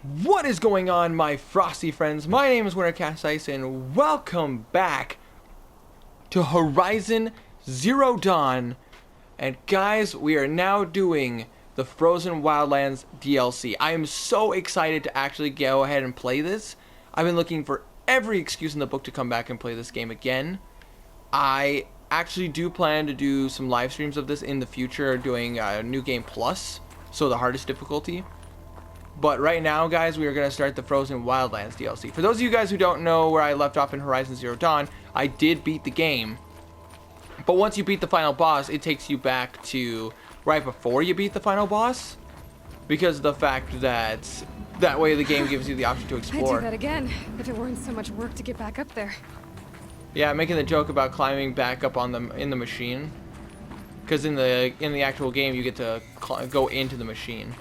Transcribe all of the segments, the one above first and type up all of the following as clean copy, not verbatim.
What is going on, my Frosty friends? My name is Wintercasice, and welcome back to Horizon Zero Dawn. And guys, we are now doing the Frozen Wildlands DLC. I am so excited to actually go ahead and play this. I've been looking for every excuse in the book to come back and play this game again. I actually do plan to do some live streams of this in the future, doing New Game Plus, so the hardest difficulty. But right now, guys, we are going to start the Frozen Wildlands DLC. For those of you guys who don't know where I left off in Horizon Zero Dawn, I did beat the game. But once you beat the final boss, it takes you back to right before you beat the final boss. Because of the fact that that way the game gives you the option to explore. I'd do that again if it weren't so much work to get back up there. Yeah, making the joke about climbing back up on them in the machine. Because in the actual game, you get to go into the machine.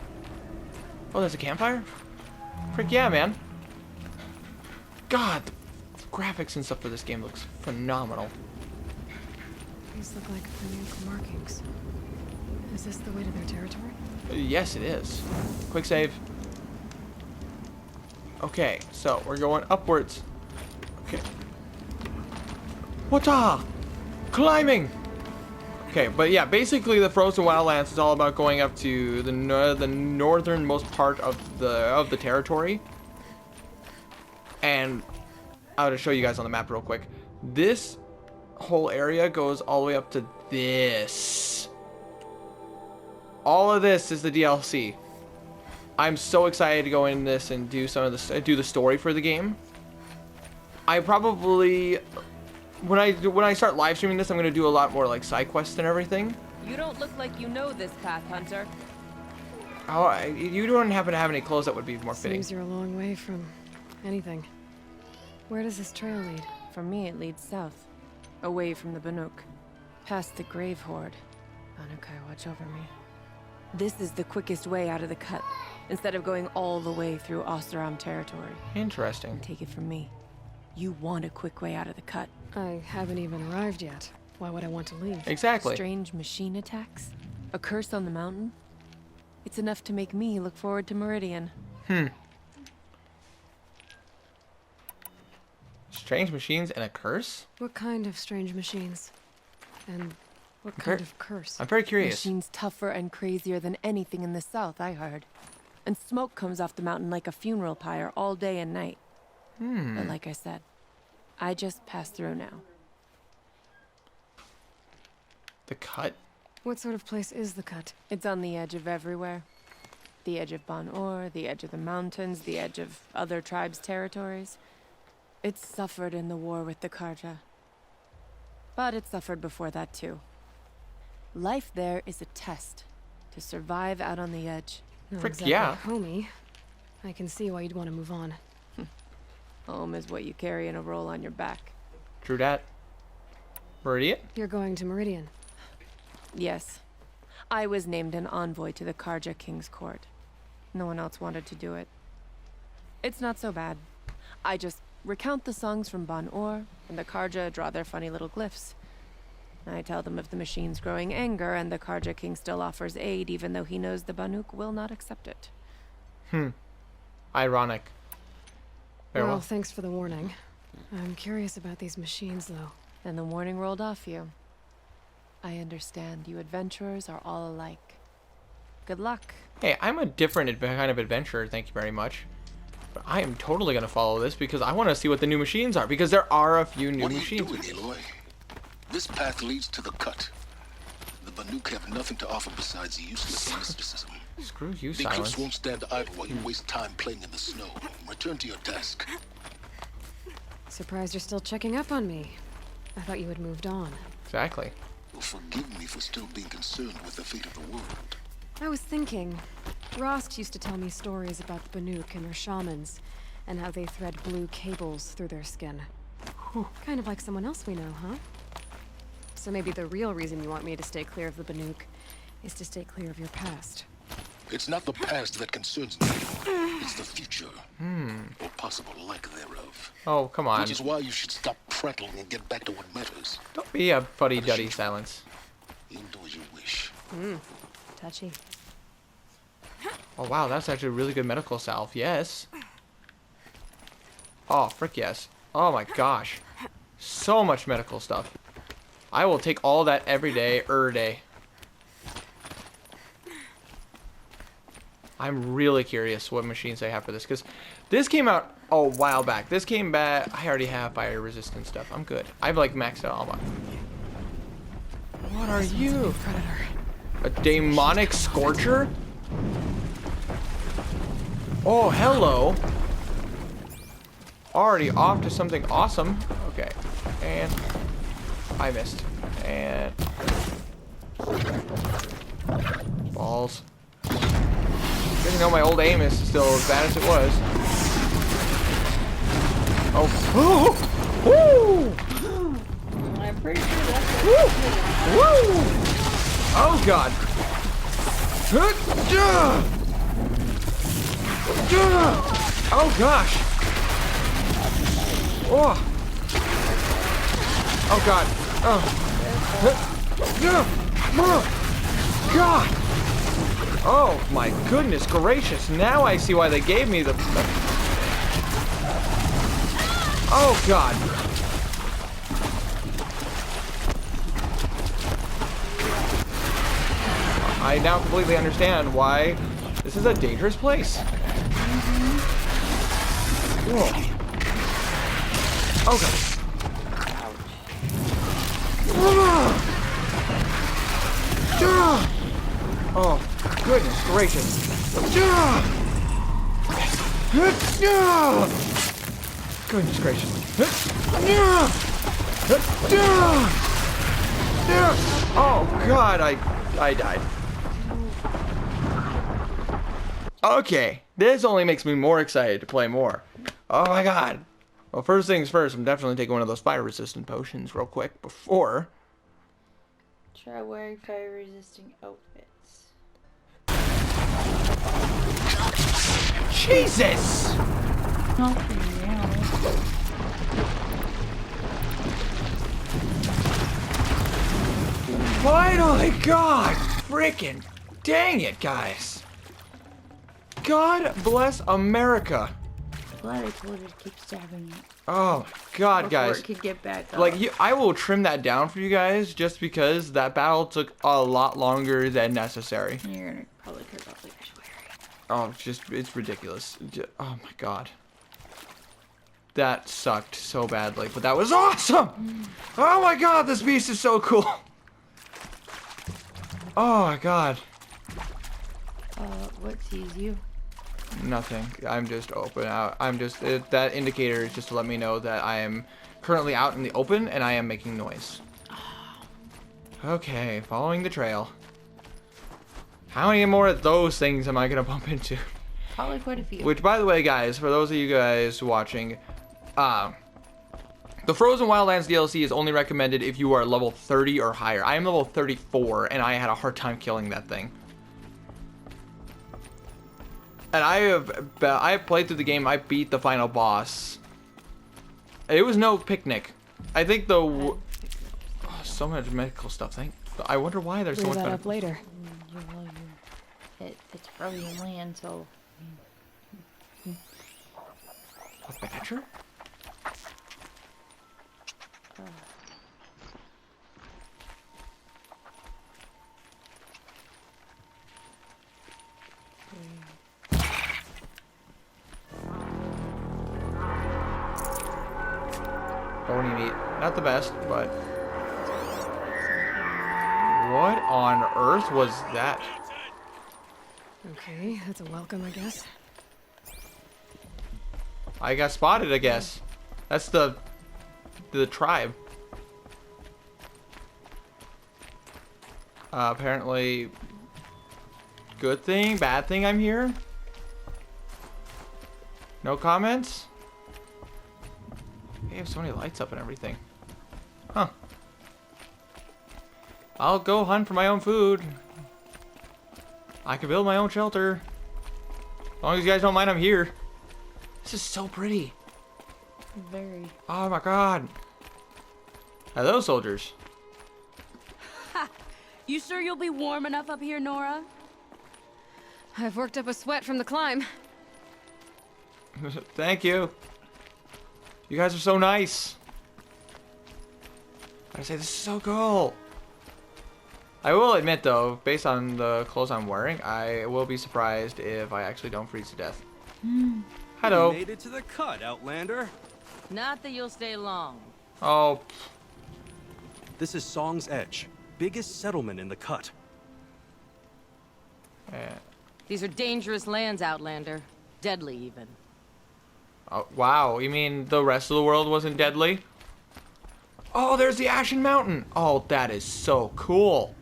Oh, there's a campfire? Frick yeah, man. God, the graphics and stuff for this game looks phenomenal. These look like Banuk markings. Is this the way to their territory? Yes, it is. Quick save. Okay, so we're going upwards. Okay. Wata! Climbing! Okay, but yeah, basically the Frozen Wildlands is all about going up to the northernmost part of the territory. And I'll just show you guys on the map real quick. This whole area goes all the way up to this. All of this is the DLC. I'm so excited to go in this and do some of the do the story for the game. I probably when I start live streaming this, I'm gonna do a lot more like side quests and everything. You don't look like you know this path, Hunter. Oh, you don't happen to have any clothes that would be more fitting? Seems you're a long way from anything. Where does this trail lead? For me, it leads south, away from the Banuk, past the Grave Horde. Banukai, watch over me. This is the quickest way out of the cut, instead of going all the way through Oseram territory. Interesting. And take it from me, you want a quick way out of the cut. I haven't even arrived yet. Why would I want to leave? Exactly. Strange machine attacks? A curse on the mountain? It's enough to make me look forward to Meridian. Strange machines and a curse? What kind of strange machines? And what kind of curse? I'm very curious. Machines tougher and crazier than anything in the south, I heard. And smoke comes off the mountain like a funeral pyre all day and night. But like I said, I just passed through now. The cut? What sort of place is the cut? It's on the edge of everywhere. The edge of Ban-Or, the edge of the mountains, the edge of other tribes' territories. It's suffered in the war with the Karja. But it suffered before that too. Life there is a test to survive out on the edge. Not Frick exactly yeah. homey. I can see why you'd want to move on. Home is what you carry in a roll on your back. True dat. Meridian? You're going to Meridian. Yes. I was named an envoy to the Karja King's court. No one else wanted to do it. It's not so bad. I just recount the songs from Ban-Or, and the Karja draw their funny little glyphs. I tell them of the machine's growing anger, and the Karja King still offers aid, even though he knows the Banuk will not accept it. Ironic. Very Well, thanks for the warning. I'm curious about these machines, though. And the warning rolled off you. I understand you adventurers are all alike. Good luck. Hey, I'm a different kind of adventurer, thank you very much. But I am totally going to follow this because I want to see what the new machines are, because there are a few new machines. What are you doing, Aloy? This path leads to the cut. The Banuk have nothing to offer besides useless mysticism. Screw you, The Silence. Eclipse won't stand idle while you waste time playing in the snow. Return to your task. Surprised you're still checking up on me. I thought you had moved on. Exactly. Well, forgive me for still being concerned with the fate of the world. I was thinking, Rost used to tell me stories about the Banuk and their shamans, and how they thread blue cables through their skin. Kind of like someone else we know, huh? So maybe the real reason you want me to stay clear of the Banuk is to stay clear of your past. It's not the past that concerns me. It's the future. Or possible lack thereof. Oh, come on. Which is why you should stop prattling and get back to what matters. Don't be a fuddy-duddy, Silence. You do as you wish. Touchy. Oh wow, that's actually a really good medical salve. Yes. Oh, frick yes. Oh my gosh. So much medical stuff. I will take all that every day, day. I'm really curious what machines they have for this, because this came out a while back. This came back. I already have fire resistant stuff. I'm good. I've like maxed out all my. What are you? Predator. A demonic scorcher? Oh, hello. Already off to something awesome. Okay. And I missed. And balls. Didn't know my old aim is still as bad as it was. Oh. Woo! I'm pretty sure that's Woo! Woo! Oh god. Oh gosh. Oh. Oh god. Oh. God. Oh my goodness gracious. Now I see why they gave me the oh god. I now completely understand why this is a dangerous place. Whoa. Oh god. Oh, goodness gracious. Goodness gracious. Oh god, I died. Okay, this only makes me more excited to play more. Oh my god. Well, first things first, I'm definitely taking one of those fire resistant potions real quick before. Try wearing fire resisting outfits. Jesus! Not for you. Finally, God! Freaking dang it, guys! God bless America! Glad I told her to keep stabbing it. Oh my God, Before guys! it could get back up. Like, I will trim that down for you guys just because that battle took a lot longer than necessary. You're gonna probably care about what you're wearing. Oh, it's ridiculous. Oh my God. That sucked so badly, but that was awesome! Oh my God, this beast is so cool! Oh my God. What sees you? Nothing. I'm just open out. That indicator is just to let me know that I am currently out in the open and I am making noise. Okay, following the trail. How many more of those things am I gonna bump into? Probably quite a few. Which, by the way, guys, for those of you guys watching, the Frozen Wildlands DLC is only recommended if you are level 30 or higher. I am level 34, and I had a hard time killing that thing. And I have played through the game. I beat the final boss. It was no picnic. I think oh, so much medical stuff. I wonder why there's so much Clear that medical. up later. It's frozen land, so. A badger? Bony meat. Not the best, but... What on earth was that? Okay, that's a welcome, I guess. I got spotted, I guess. That's the tribe. Apparently... Good thing, bad thing I'm here? No comments? They have so many lights up and everything. Huh. I'll go hunt for my own food. I can build my own shelter. As long as you guys don't mind I'm here. This is so pretty. Very. Oh my God. Hello, soldiers. You sure you'll be warm enough up here, Nora? I've worked up a sweat from the climb. Thank you. You guys are so nice. I say this is so cool. I will admit though, based on the clothes I'm wearing, I will be surprised if I actually don't freeze to death. Hello. You made it to the cut, Outlander. Not that you'll stay long. Oh, This is Song's Edge, biggest settlement in the cut. These are dangerous lands, Outlander. Deadly, even. oh, wow. You mean the rest of the world wasn't deadly? Oh, there's the Ashen Mountain. Oh, that is so cool.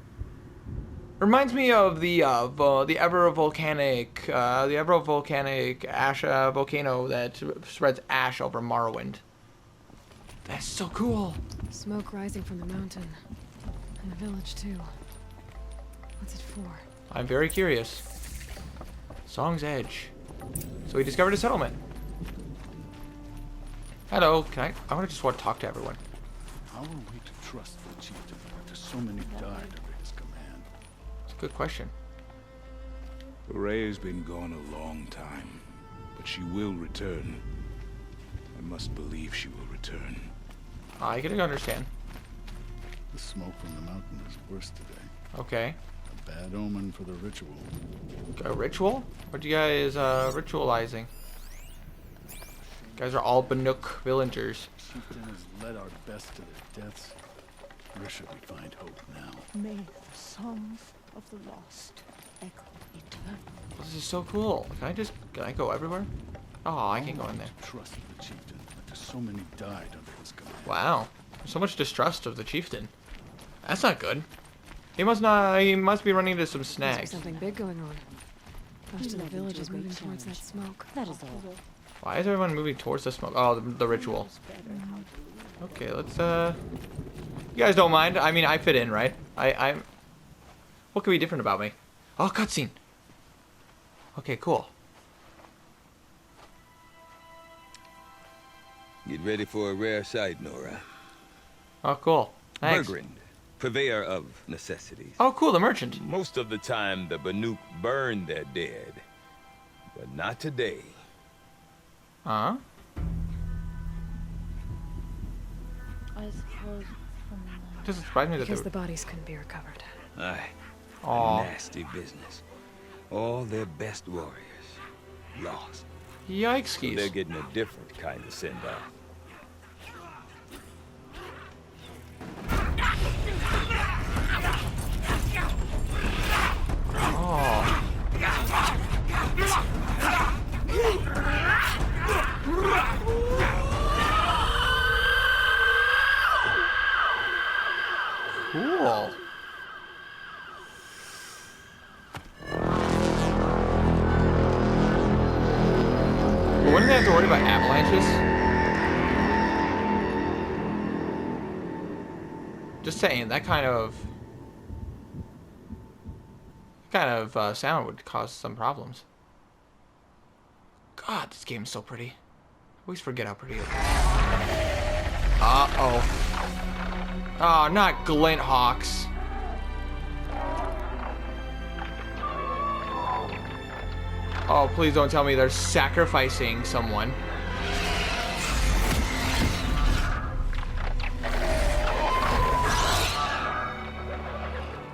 Reminds me of the ever volcanic ash volcano that spreads ash over Morrowind. That's so cool. Smoke rising from the mountain. And the village, too. What's it for? I'm very curious. Song's Edge. So we discovered a settlement. Hello, can I want to talk to everyone. How are we to trust the chieftain after so many died under his command? It's a good question. Ray's been gone a long time, but she will return. I must believe she will return. I can understand. The smoke from the mountain is worse today. Okay. A bad omen for the ritual. A ritual? What are you guys ritualizing? You guys are all Banuk villagers. The chieftain has led our best to their deaths. Where should we find hope now? May the songs of the lost echo eternal. This is so cool. Can I go everywhere? Oh, I can't go in there. Trust the chieftain after so many died under his command. Wow. There's so much distrust of the chieftain. That's not good. He must be running into some Must be snags. something big going on. Most of the village is moving towards that smoke. That is all. Why is everyone moving towards the smoke? Oh, the ritual. Okay, let's you guys don't mind? I mean, I fit in, right? I'm what could be different about me? Oh, cutscene. Okay, cool. Get ready for a rare sight, Nora. Oh, cool. Thanks. Bergrand, purveyor of necessities. Oh, cool, the merchant. Most of the time, the Banuk burn their dead. But not today. Huh? I suppose from It doesn't surprise me that Because they the bodies couldn't be recovered. Aye. Aw. Nasty business. All their best warriors lost. Yikes, So they're getting a different kind of send-off. Oh. Cool. Wouldn't they have to worry about avalanches? Just saying, that kind of sound would cause some problems. God, this game is so pretty. I always forget how pretty it is. Uh-oh. Oh, not Glint Hawks. Oh, please don't tell me they're sacrificing someone.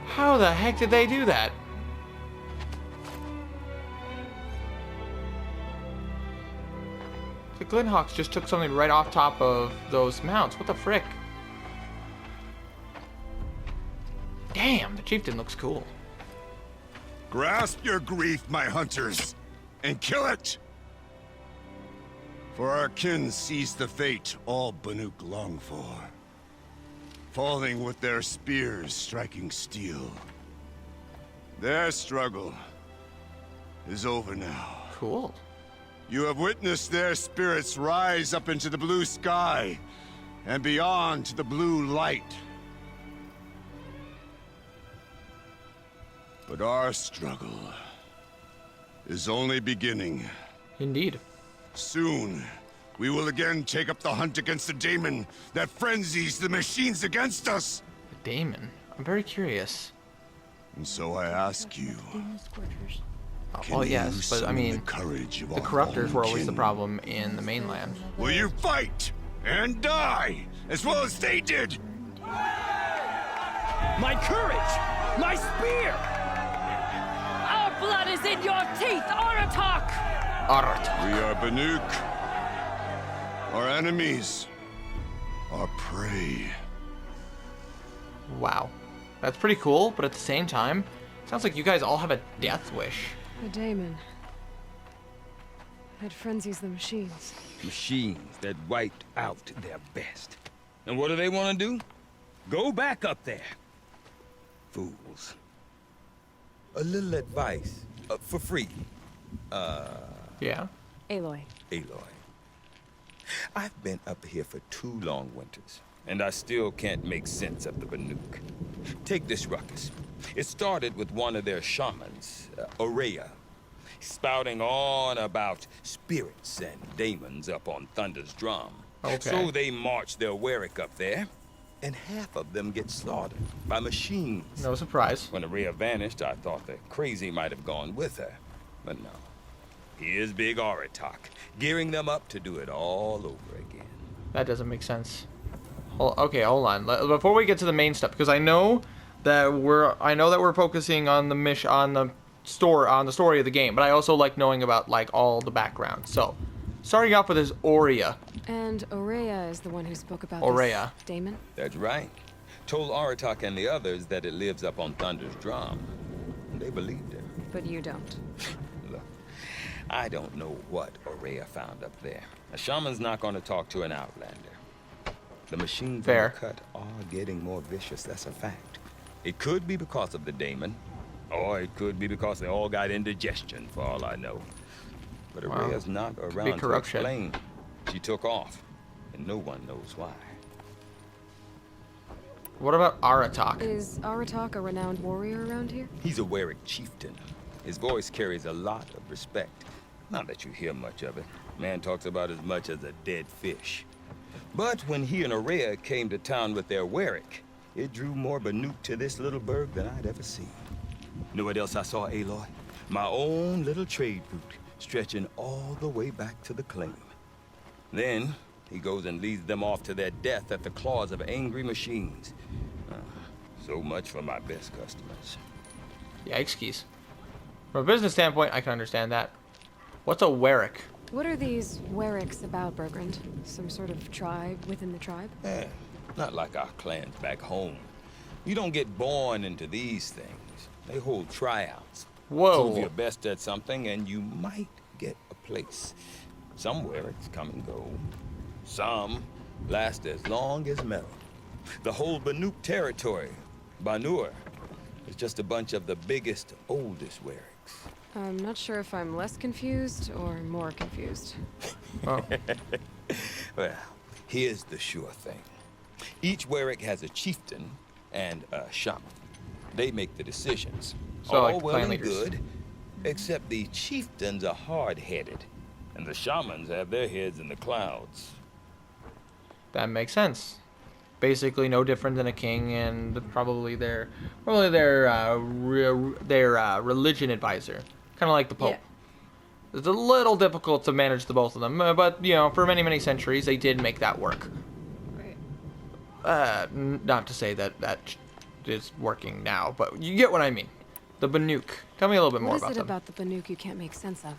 How the heck did they do that? The Glinthawks just took something right off top of those mounts. What the frick? Damn, the chieftain looks cool. Grasp your grief, my hunters, and kill it! For our kin sees the fate all Banuk long for. Falling with their spears striking steel. Their struggle is over now. Cool. You have witnessed their spirits rise up into the blue sky and beyond to the blue light. But our struggle is only beginning. Indeed. Soon, we will again take up the hunt against the daemon that frenzies the machines against us. The daemon. I'm very curious. And so I ask you, Demon scorchers. Well, yes, but I mean, the courage of the our corruptors own were always the kin? problem in the mainland. Will you fight and die as well as they did? My courage! My spear! Our blood is in your teeth, Aratak! Aratak. We are Banuk. Our enemies. Our prey. Wow. That's pretty cool, but at the same time, sounds like you guys all have a death wish. The daemon. It frenzies the machines. Machines that wiped out their best. And what do they want to do? Go back up there. Fools. A little advice, for free. Yeah. Aloy. Aloy. I've been up here for 2 long winters, and I still can't make sense of the Banuk. Take this ruckus. It started with one of their shamans, Aurea, spouting on about spirits and demons up on Thunder's drum. Okay. So they march their Warwick up there, and half of them get slaughtered by machines. No surprise. When Aurea vanished, I thought the crazy might have gone with her, but no. Here's Big Aratak, gearing them up to do it all over again. That doesn't make sense. Okay, hold on. Before we get to the main stuff, because I know that we're focusing on the story of the game, but I also like knowing about like all the background. So, starting off with this Aurea. And Aurea is the one who spoke about Aurea. this daemon? That's right. Told Aratak and the others that it lives up on Thunder's drum. They believed him. But you don't. Look, I don't know what Aurea found up there. A shaman's not going to talk to an outlander. The machines in the cut are getting more vicious, that's a fact. It could be because of the daemon, or it could be because they all got indigestion, for all I know. But Aurea's not around to explain. She took off, and no one knows why. What about Aratak? Is Aratak a renowned warrior around here? He's a Warwick chieftain. His voice carries a lot of respect. Not that you hear much of it. Man talks about as much as a dead fish. But when he and Aurea came to town with their Warwick, it drew more Banuk to this little burg than I'd ever seen. Know what else I saw, Aloy? My own little trade route, stretching all the way back to the claim. Then, he goes and leads them off to their death at the claws of angry machines. So much for my best customers. Yikes keys. From a business standpoint, I can understand that. What's a Warwick? What are these Warwicks about, Bergrand? Some sort of tribe within the tribe? Yeah, not like our clans back home. You don't get born into these things. They hold tryouts. Whoa. Prove your best at something and you might get a place. Some Warwicks come and go. Some last as long as metal. The whole Banuk territory, Banur, is just a bunch of the biggest, oldest Warwicks. I'm not sure if I'm less confused or more confused. Oh. Well, here's the sure thing. Each Warwick has a chieftain and a shaman. They make the decisions. So, all like well clan and leaders. good, except the chieftains are hard-headed, and the shamans have their heads in the clouds. That makes sense. Basically, no different than a king and probably their religion advisor, kind of like the Pope. Yeah. It's a little difficult to manage the both of them, but you know, for many centuries, they did make that work. Right. Not to say that is working now, but you get what I mean. The Banuk. Tell me a little bit more about them. What is it about the Banuk you can't make sense of?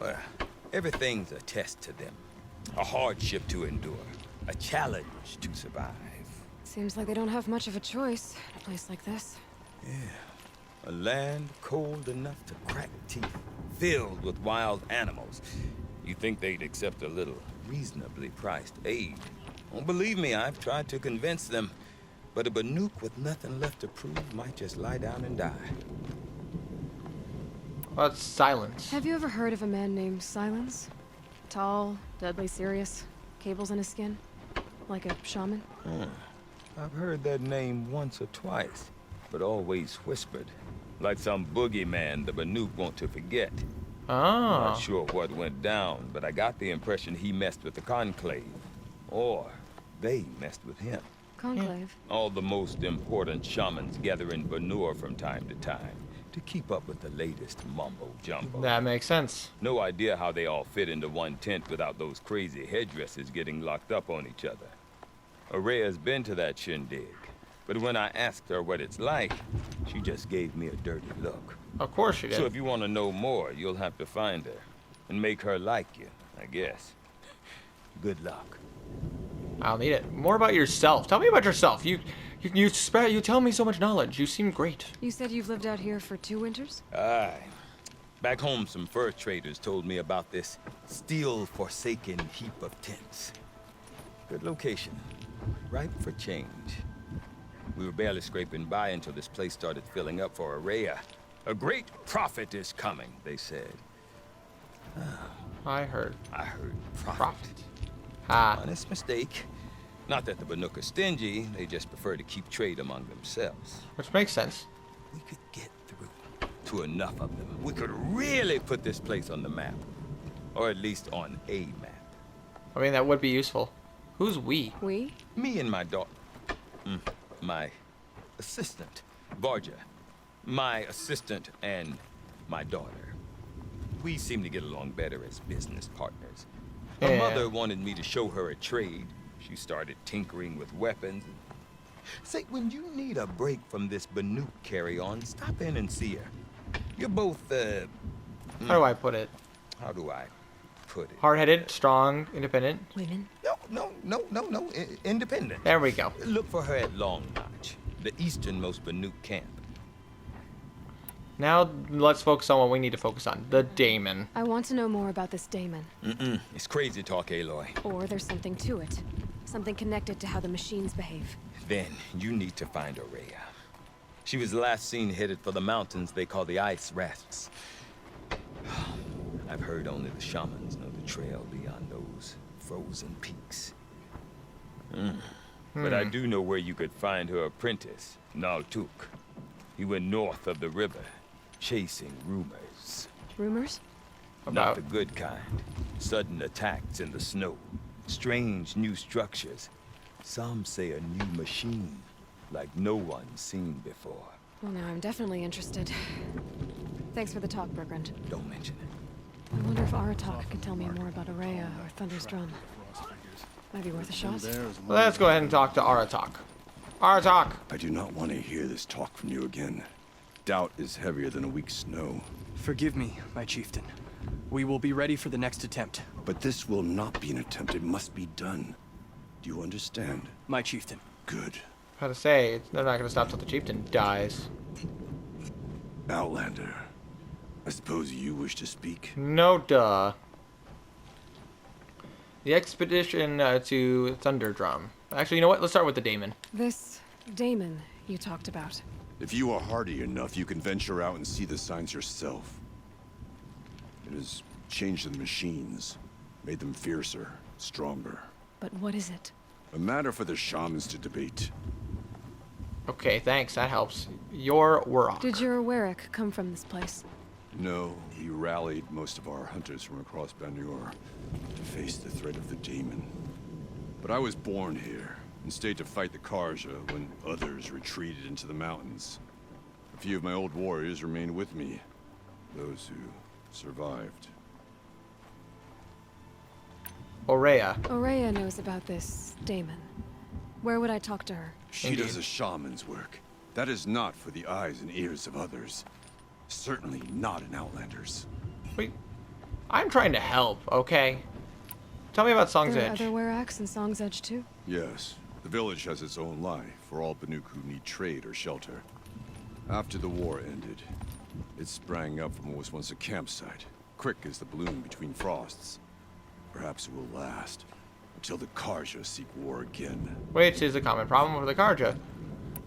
Well, everything's a test to them, a hardship to endure. A challenge to survive. Seems like they don't have much of a choice in a place like this. Yeah. A land cold enough to crack teeth, filled with wild animals. You think they'd accept a little reasonably priced aid. Don't believe me, I've tried to convince them. But a Banuk with nothing left to prove might just lie down and die. Well, that's Silence. Have you ever heard of a man named Silence? Tall, deadly serious, cables in his skin? Like a shaman? I've heard that name once or twice, but always whispered. Like some boogeyman the Banuk want to forget. Ah. Not sure what went down, but I got the impression he messed with the Conclave. Or they messed with him. Conclave? All the most important shamans gather in Banur from time to time to keep up with the latest mumbo-jumbo. That makes sense. No idea how they all fit into one tent without those crazy headdresses getting locked up on each other. Araya's been to that shindig, but when I asked her what it's like, she just gave me a dirty look. Of course she did. So if you want to know more, you'll have to find her and make her like you, I guess. Good luck. I'll need it. More about yourself. Tell me about yourself. You tell me so much knowledge. You seem great. You said you've lived out here for 2 winters? Aye. Back home, some fur traders told me about this steel-forsaken heap of tents. Good location. Ripe for change. We were barely scraping by until this place started filling up for Araya. A great prophet is coming, they said. I heard. Prophet. Ah. Honest mistake. Not that the Banuk are stingy, they just prefer to keep trade among themselves. Which makes sense. We could get through to enough of them. We could really put this place on the map. Or at least on a map. I mean, that would be useful. Who's we? We? Me and my daughter. My assistant, Varja. My assistant and my daughter. We seem to get along better as business partners. Her Yeah. mother wanted me to show her a trade. She started tinkering with weapons. Say, when you need a break from this Banuk carry-on, stop in and see her. You're both, How do I put it? how do I put it? Hard-headed, strong, independent. Women? No, independent. There we go. Look for her at Long Notch, the easternmost Banuk camp. Now let's focus on what we need to focus on. The daemon. I want to know more about this daemon. It's crazy talk, Aloy. Or there's something to it. Something connected to how the machines behave. Then you need to find Araya. She was last seen headed for the mountains they call the Ice Rasps. I've heard only the shamans know the trail beyond those frozen peaks. But I do know where you could find her apprentice, Naltuk. He went north of the river, chasing rumors. Rumors? Not the good kind. Sudden attacks in the snow. Strange new structures. Some say a new machine, like no one's seen before. Well, now I'm definitely interested. Thanks for the talk, Bergrand. Don't mention it. I wonder if Aratak can tell me more about Araya or Thunder's drum. Might be worth a shot. Let's go ahead and talk to Aratak. Aratak! I do not want to hear this talk from you again. Doubt is heavier than a week's snow. Forgive me, my chieftain. We will be ready for the next attempt. But this will not be an attempt. It must be done. Do you understand? My chieftain. Good. How to say, they're not going to stop till the chieftain dies. Outlander, I suppose you wish to speak? No duh. The expedition to Thunderdrum. Actually, you know what? Let's start with the daemon. This daemon you talked about. If you are hardy enough, you can venture out and see the signs yourself. It has changed the machines, made them fiercer, stronger. But what is it? A matter for the shamans to debate. Okay, thanks. That helps. Your Warrock. Did your Warwick come from this place? No, he rallied most of our hunters from across Banur to face the threat of the demon. But I was born here and stayed to fight the Karja when others retreated into the mountains. A few of my old warriors remained with me, those who survived. Araya. Araya knows about this daemon. Where would I talk to her? She does a shaman's work. That is not for the eyes and ears of others. Certainly not an Outlander's. Wait. I'm trying to help, okay? Tell me about Song's There are Edge. other Weraks in Song's Edge too? Yes, the village has its own life for all Banuk who need trade or shelter. After the war ended, it sprang up from what was once a campsite, quick as the bloom between frosts. Perhaps it will last until the Karja seek war again. Which is a common problem with the Karja.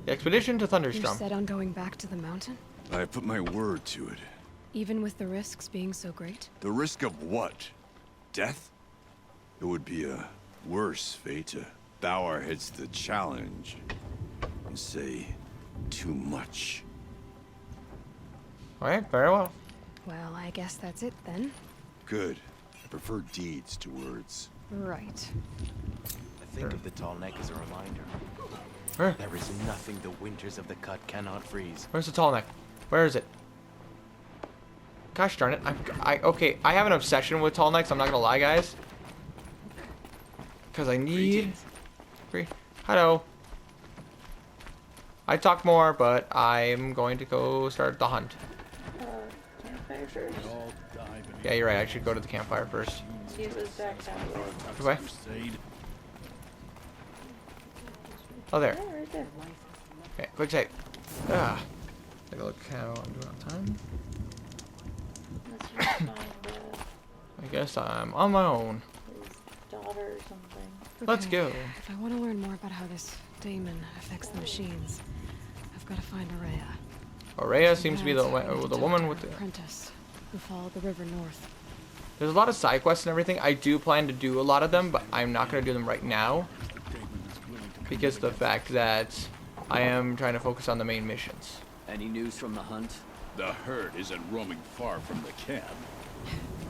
The expedition to You're Thunderstrom. set on going back to the mountain? I have put my word to it. Even with the risks being so great? The risk of what? Death? It would be a worse fate to bow our heads to the challenge and say too much. Alright, very well. Well, I guess that's it then. Good. I prefer deeds to words. Right. I think of the tall neck as a reminder. Where? There is nothing the winters of the cut cannot freeze. Where's the tall neck? Where is it? Gosh darn it. Okay, I have an obsession with tall necks, I'm not gonna lie, guys. Because I need... Hello. I talk more, but I'm going to go start the hunt. Campfire first. Yeah, you're right. I should go to the campfire first. See if it's back down the road. Okay. Oh, there. Yeah, right there. Okay, quick save. Ah. Take a look how I'm doing on time. Let's just find I guess I'm on my own. his daughter or something. Let's go. If I want to learn more about how this daemon affects the machines, I've got to find Araya. Araya seems to be the woman with the... apprentice who followed the river north. There's a lot of side quests and everything. I do plan to do a lot of them, but I'm not going to do them right now. Because of the fact that I am trying to focus on the main missions. Any news from the hunt? The herd isn't roaming far from the camp.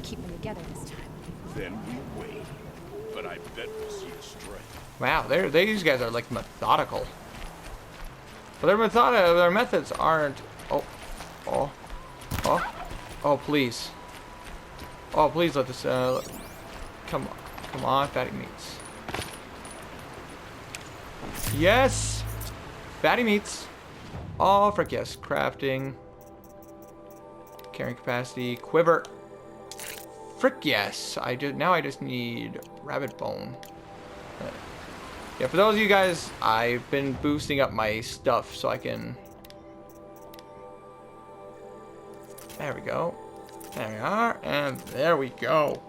Keep them together this time. Then we wait. But I bet we'll see a stray. Wow, these guys are like methodical. But their methods aren't... Oh, please. Oh, please let this, come on, fatty meats. Yes! Fatty meats. Oh, frick yes. Crafting. Carrying capacity. Quiver. Frick yes. Now I just need rabbit bone. Yeah, for those of you guys, I've been boosting up my stuff so I can... There we go. There we are, and there we go.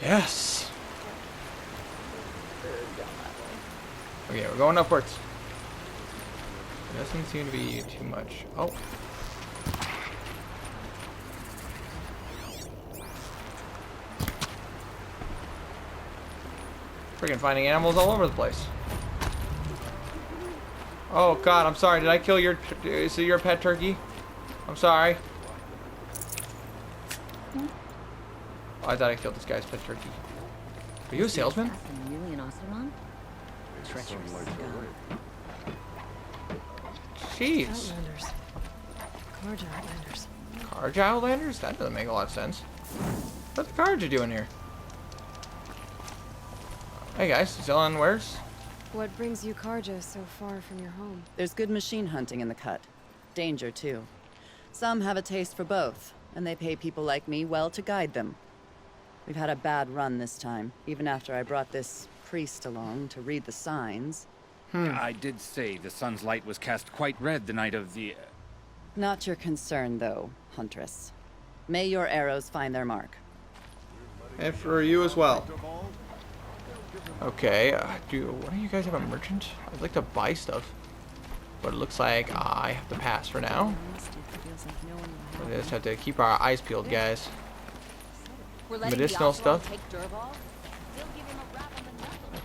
Yes. Okay, we're going upwards. Doesn't seem to be too much. Oh. Freaking finding animals all over the place. Oh God, I'm sorry. Did I kill your? Is it your pet turkey? I'm sorry. Oh, I thought I killed this guy's pet turkey. Are you a salesman? Really an Osteron? Treacherous scum. Jeez. Outlanders. Carja Outlanders. Carja Outlanders? That doesn't make a lot of sense. What the Carja doing here? Hey guys, selling wares? What brings you Carja so far from your home? There's good machine hunting in the cut. Danger, too. Some have a taste for both, and they pay people like me well to guide them. We've had a bad run this time, even after I brought this priest along to read the signs. I did say the sun's light was cast quite red the night of the... Not your concern, though, Huntress. May your arrows find their mark. And for you as well. Okay, what do you guys have a merchant? I'd like to buy stuff. But it looks like I have to pass for now. We just have to keep our eyes peeled, guys. Medicinal stuff.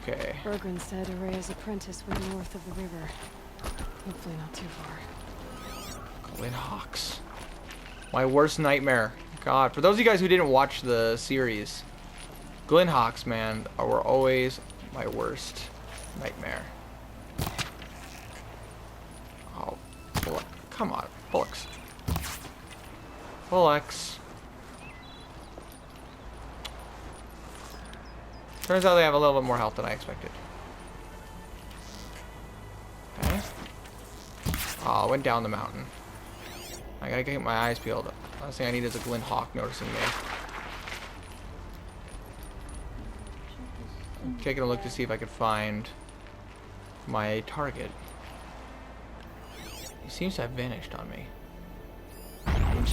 Okay. Bergren said Araya's apprentice went north of the river. Hopefully not too far. Glyn Hawks. My worst nightmare. God, for those of you guys who didn't watch the series, Glyn Hawks, man, were always my worst nightmare. Oh, bullock. Come on, bullocks. Bullocks. Turns out they have a little bit more health than I expected. Okay. Oh, I went down the mountain. I gotta get my eyes peeled. Last thing I need is a Glyn Hawk noticing me. I'm taking a look to see if I could find my target. He seems to have vanished on me.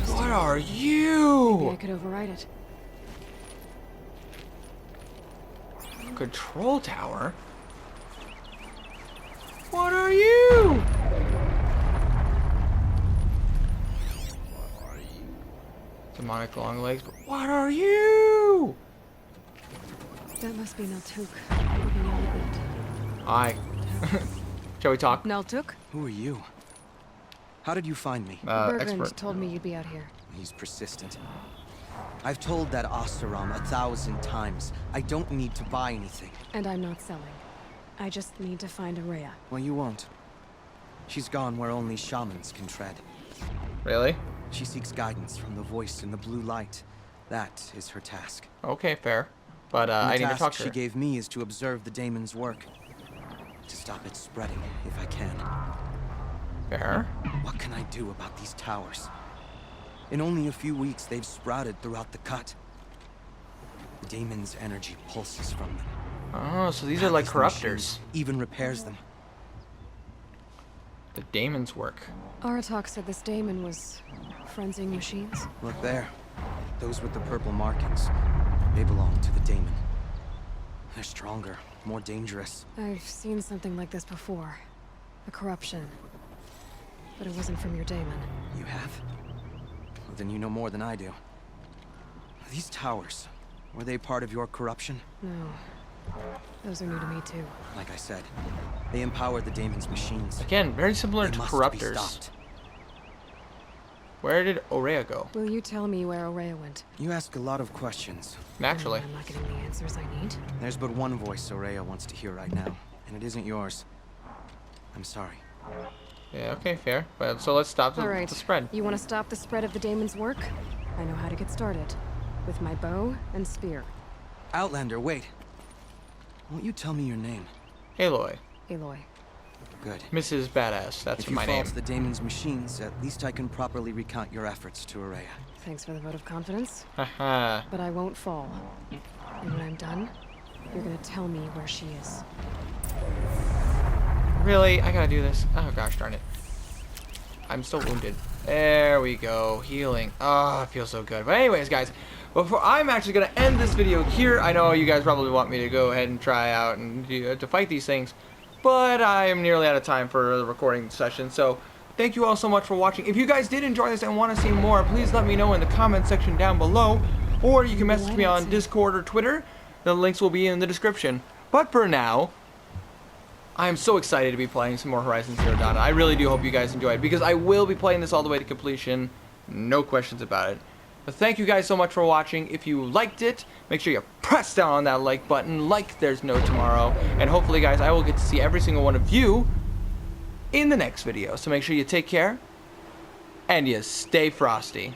What are you? Maybe I could override it. Control tower? What are you? Demonic long legs, but what are you? That must be Naltuk. Looking out a bit. Hi. Shall we talk? Naltuk? Who are you? How did you find me? Bergren told me you'd be out here. He's persistent. I've told that Osteron 1,000 times. I don't need to buy anything. And I'm not selling. I just need to find Araya. Well, you won't. She's gone where only shamans can tread. Really? She seeks guidance from the voice in the blue light. That is her task. Okay, fair. But I need to talk to her. The task she gave me is to observe the daemon's work. To stop it spreading, if I can. Fair. What can I do about these towers? In only a few weeks, they've sprouted throughout the cut. The daemon's energy pulses from them. Oh, so these are like corruptors. Machines even repairs them. The daemon's work. Aratak said this daemon was frenzying machines. Look there. Those with the purple markings. They belong to the daemon. They're stronger, more dangerous. I've seen something like this before. A corruption. But it wasn't from your daemon. You have? Well, then you know more than I do. These towers, were they part of your corruption? No. Those are new to me too. Like I said, they empowered the daemon's machines. Again, very similar They to must corruptors. be stopped. Where did Aurea go? Will you tell me where Aurea went? You ask a lot of questions. Naturally. I'm not getting the answers I need. There's but one voice Aurea wants to hear right now, and it isn't yours. I'm sorry. Yeah, okay, fair. But so let's stop the, All right. the spread. You want to stop the spread of the daemon's work? I know how to get started. With my bow and spear. Outlander, wait. Won't you tell me your name? Aloy. Aloy. Good. Mrs. Badass. That's if you my fall name. to the daemon's machines, at least I can properly recount your efforts to Aurea. Thanks for the vote of confidence. Haha. But I won't fall. And when I'm done, you're gonna tell me where she is. Really? I gotta do this? Oh gosh darn it. I'm still wounded. There we go. Healing. Oh, it feels so good. But anyways, guys, before I'm actually gonna end this video here, I know you guys probably want me to go ahead and try out and to fight these things, but I am nearly out of time for the recording session. So thank you all so much for watching. If you guys did enjoy this and want to see more, please let me know in the comment section down below, or you can message me on Discord or Twitter. The links will be in the description. But for now, I am so excited to be playing some more Horizon Zero Dawn. I really do hope you guys enjoy it, because I will be playing this all the way to completion. No questions about it. But thank you guys so much for watching. If you liked it, make sure you press down on that like button, like there's no tomorrow. And hopefully, guys, I will get to see every single one of you in the next video. So make sure you take care, and you stay frosty.